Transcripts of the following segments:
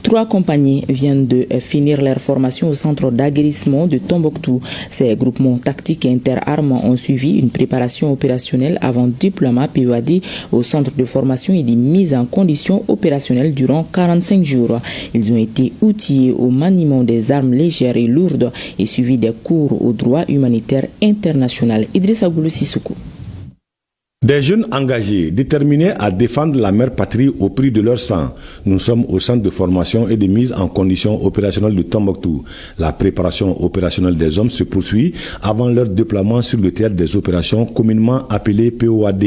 3 compagnies viennent de finir leur formation au centre d'aguerrissement de Tombouctou. Ces groupements tactiques et interarmes ont suivi une préparation opérationnelle avant déploiement PEAD au centre de formation et de mise en condition opérationnelle durant 45 jours. Ils ont été outillés au maniement des armes légères et lourdes et suivi des cours au droit humanitaire international. Idrissa Goulou Sissoko. Des jeunes engagés, déterminés à défendre la mère patrie au prix de leur sang. Nous sommes au centre de formation et de mise en condition opérationnelle de Tombouctou. La préparation opérationnelle des hommes se poursuit avant leur déploiement sur le théâtre des opérations communément appelé POAD.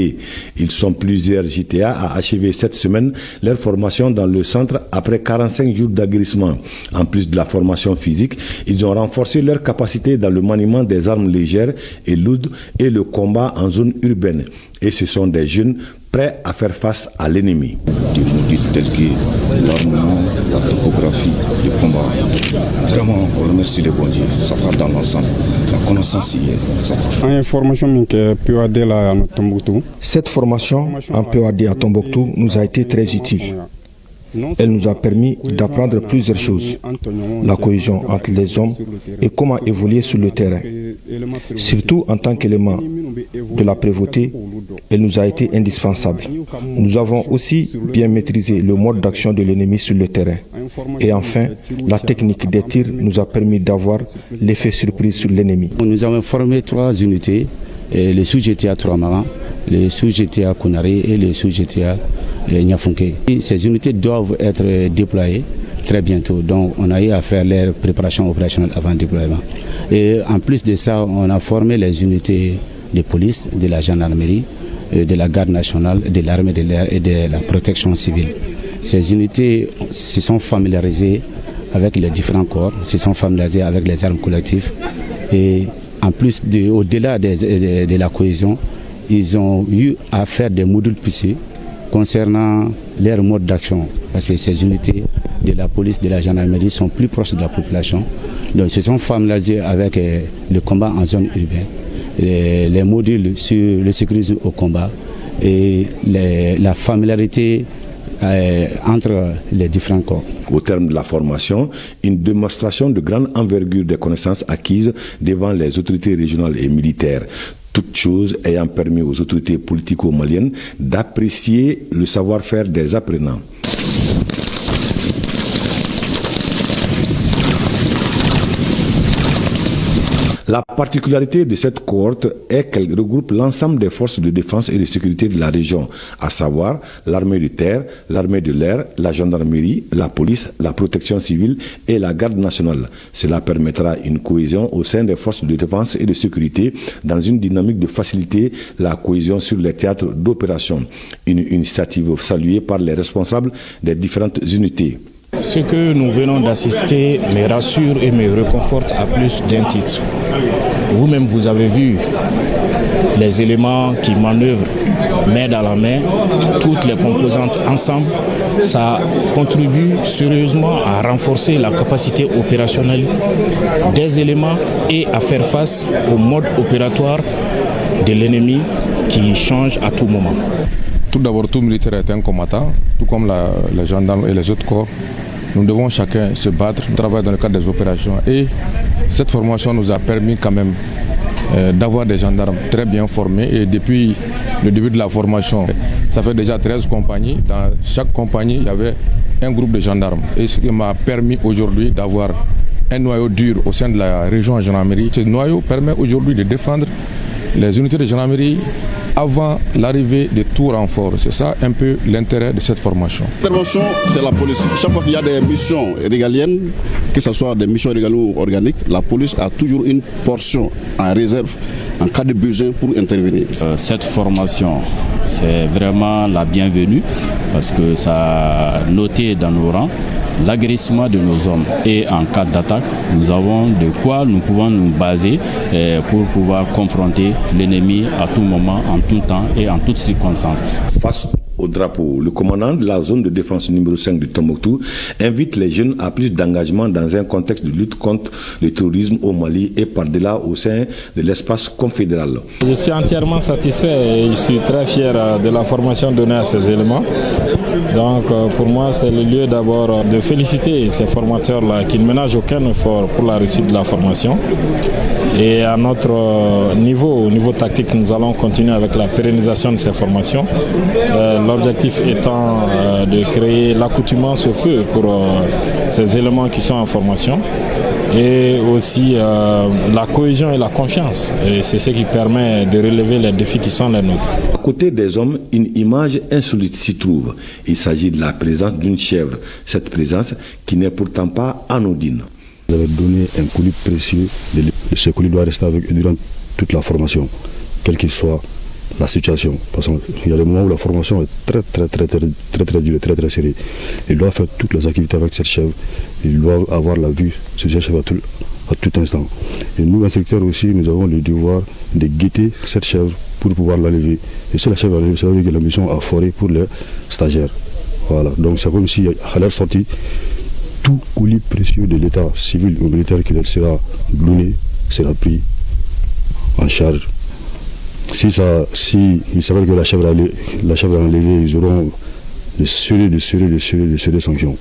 Ils sont plusieurs JTA à achever cette semaine leur formation dans le centre après 45 jours d'aguerrissement. En plus de la formation physique, ils ont renforcé leur capacité dans le maniement des armes légères et lourdes et le combat en zone urbaine. Et ce sont des jeunes prêts à faire face à l'ennemi. Des modules tels que l'armement, la topographie, le combat. Vraiment, on remercie les bons dieux. Ça part dans l'ensemble. La connaissance y est. Ça part. Cette formation en PEAD à Tombouctou nous a été très utile. Elle nous a permis d'apprendre plusieurs choses, la cohésion entre les hommes et comment évoluer sur le terrain. Surtout en tant qu'élément de la prévôté, elle nous a été indispensable. Nous avons aussi bien maîtrisé le mode d'action de l'ennemi sur le terrain. Et enfin, la technique des tirs nous a permis d'avoir l'effet surprise sur l'ennemi. Nous avons formé 3 unités, les sous-GTA Troamara, les sous-GTA Kounari et les sous-GTA Niafunke. Ces unités doivent être déployées très bientôt. Donc on a eu à faire leur préparation opérationnelle avant le déploiement. Et en plus de ça, on a formé les unités de police, de la gendarmerie, de la garde nationale, de l'armée de l'air et de la protection civile. Ces unités se sont familiarisées avec les différents corps, se sont familiarisées avec les armes collectives. Et en plus, au-delà de la cohésion, ils ont eu à faire des modules poussés concernant leur mode d'action. Parce que ces unités de la police, de la gendarmerie sont plus proches de la population. Donc ils se sont familiarisés avec le combat en zone urbaine, les modules sur le sécurisme au combat et la familiarité entre les différents corps. Au terme de la formation, une démonstration de grande envergure des connaissances acquises devant les autorités régionales et militaires. Toutes choses ayant permis aux autorités politico-maliennes d'apprécier le savoir-faire des apprenants. La particularité de cette cohorte est qu'elle regroupe l'ensemble des forces de défense et de sécurité de la région, à savoir l'armée de terre, l'armée de l'air, la gendarmerie, la police, la protection civile et la garde nationale. Cela permettra une cohésion au sein des forces de défense et de sécurité dans une dynamique de faciliter la cohésion sur les théâtres d'opération. Une initiative saluée par les responsables des différentes unités. Ce que nous venons d'assister me rassure et me réconforte à plus d'un titre. Vous-même, vous avez vu les éléments qui manœuvrent main dans la main, toutes les composantes ensemble. Ça contribue sérieusement à renforcer la capacité opérationnelle des éléments et à faire face au mode opératoire de l'ennemi qui change à tout moment. Tout d'abord, tout militaire est un combattant, tout comme les gendarmes et les autres corps. Nous devons chacun se battre, travailler dans le cadre des opérations. Et cette formation nous a permis quand même d'avoir des gendarmes très bien formés. Et depuis le début de la formation, ça fait déjà 13 compagnies. Dans chaque compagnie, il y avait un groupe de gendarmes. Et ce qui m'a permis aujourd'hui d'avoir un noyau dur au sein de la région gendarmerie. Ce noyau permet aujourd'hui de défendre les unités de gendarmerie avant l'arrivée de tout renfort. C'est ça un peu l'intérêt de cette formation. L'intervention, c'est la police. Chaque fois qu'il y a des missions régaliennes, que ce soit des missions régaliennes ou organiques, la police a toujours une portion en réserve en cas de besoin pour intervenir. Cette formation, c'est vraiment la bienvenue parce que ça a noté dans nos rangs l'agressivement de nos hommes. Et en cas d'attaque, nous avons de quoi nous pouvons nous baser pour pouvoir confronter l'ennemi à tout moment, en tout temps et en toutes circonstances. Face au drapeau. Le commandant de la zone de défense numéro 5 de Tombouctou invite les jeunes à plus d'engagement dans un contexte de lutte contre le terrorisme au Mali et par-delà au sein de l'espace confédéral. Je suis entièrement satisfait et je suis très fier de la formation donnée à ces éléments. Donc pour moi, c'est le lieu d'abord de féliciter ces formateurs-là qui ne ménagent aucun effort pour la réussite de la formation. Et à notre niveau, au niveau tactique, nous allons continuer avec la pérennisation de ces formations. L'objectif étant de créer l'accoutumance au feu pour ces éléments qui sont en formation et aussi la cohésion et la confiance. Et c'est ce qui permet de relever les défis qui sont les nôtres. À côté des hommes, une image insolite s'y trouve. Il s'agit de la présence d'une chèvre. Cette présence qui n'est pourtant pas anodine. Vous avez donné un colis précieux. Ce colis doit rester avec eux durant toute la formation, quelle qu'il soit la situation. Parce qu'il y a des moments où la formation est très dure, très sérieuse. Ils doivent faire toutes les activités avec cette chèvre. Ils doivent avoir la vue sur cette chèvre à tout instant. Et nous, instructeurs aussi, nous avons le devoir de guetter cette chèvre pour pouvoir la lever. Et si la chèvre la lève, ça veut dire que la mission a foré pour les stagiaires. Voilà. Donc c'est comme si à leur sortie, tout colis précieux de l'État civil ou militaire qui sera donné sera pris en charge. Si il s'avère que la chèvre a enlevé, ils auront de sérieuses sanctions.